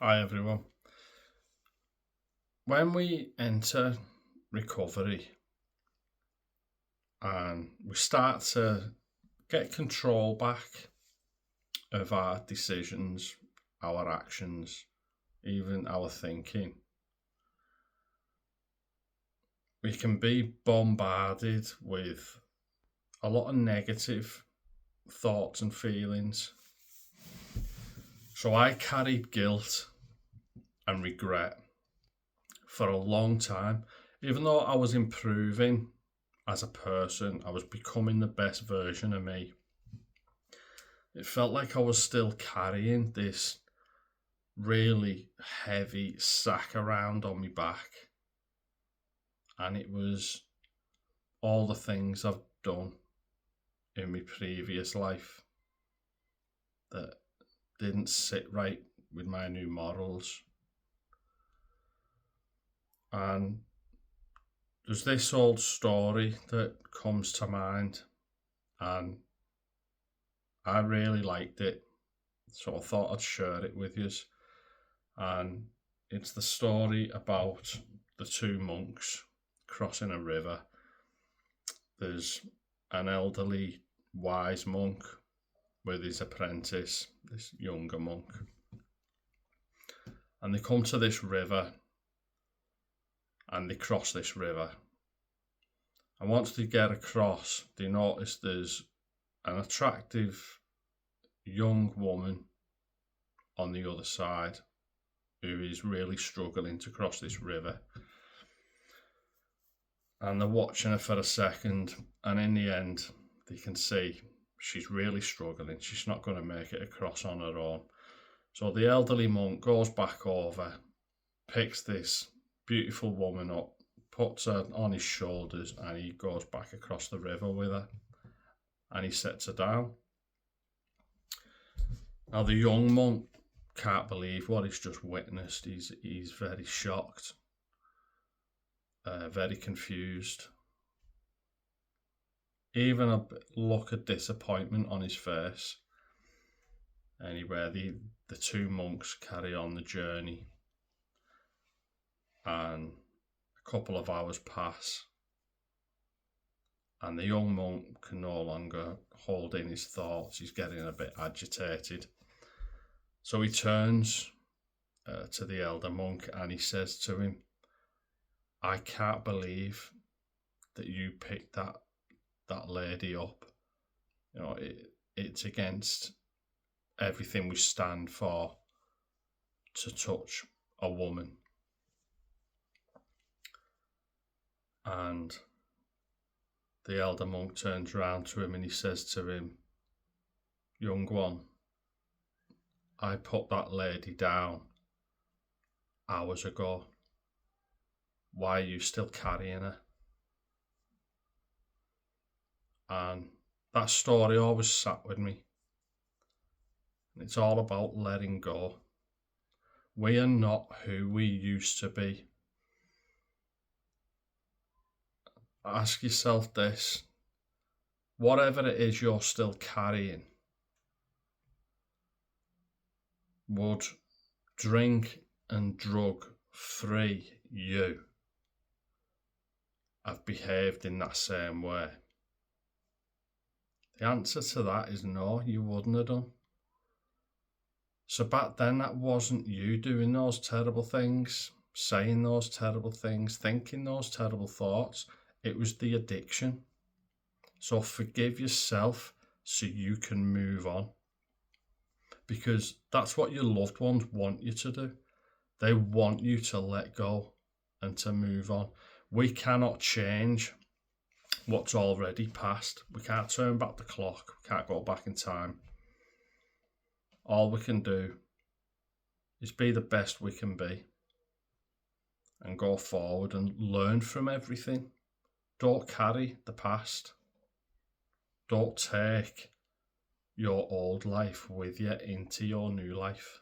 Hi everyone. When we enter recovery and we start to get control back of our decisions, our actions, even our thinking, we can be bombarded with a lot of negative thoughts and feelings. So I carried guilt and regret for a long time. Even though I was improving as a person, I was becoming the best version of me, it felt like I was still carrying this really heavy sack around on my back. And it was all the things I've done in my previous life that didn't sit right with my new morals. And there's this old story that comes to mind, and I really liked it, so I thought I'd share it with you. And it's the story about the two monks crossing a river. There's an elderly, wise monk with his apprentice, this younger monk. And they come to this river and they cross this river. And once they get across, they notice there's an attractive young woman on the other side who is really struggling to cross this river. And they're watching her for a second, and in the end, they can see she's really struggling. She's not going to make it across on her own. So the elderly monk goes back over, picks this beautiful woman up, puts her on his shoulders, and he goes back across the river with her, and he sets her down. Now the young monk can't believe what he's just witnessed. He's very shocked, very confused, even a look of disappointment on his face. Anyway, the two monks carry on the journey, and a couple of hours pass, and the young monk can no longer hold in his thoughts. He's getting a bit agitated. So he turns to the elder monk and he says to him, "I can't believe that you picked that lady up. You know, it's against everything we stand for to touch a woman." And the elder monk turns around to him and he says to him, "Young one, I put that lady down hours ago. Why are you still carrying her?" And that story always sat with me. It's all about letting go. We are not who we used to be. Ask yourself this: whatever it is you're still carrying, would drink and drug free you have behaved in that same way? The answer to that is no, you wouldn't have done. So back then, that wasn't you doing those terrible things, saying those terrible things, thinking those terrible thoughts. It was the addiction. So forgive yourself so you can move on. Because that's what your loved ones want you to do. They want you to let go and to move on. We cannot change what's already passed. We can't turn back the clock. We can't go back in time. All we can do is be the best we can be and go forward and learn from everything. Don't carry the past. Don't take your old life with you into your new life.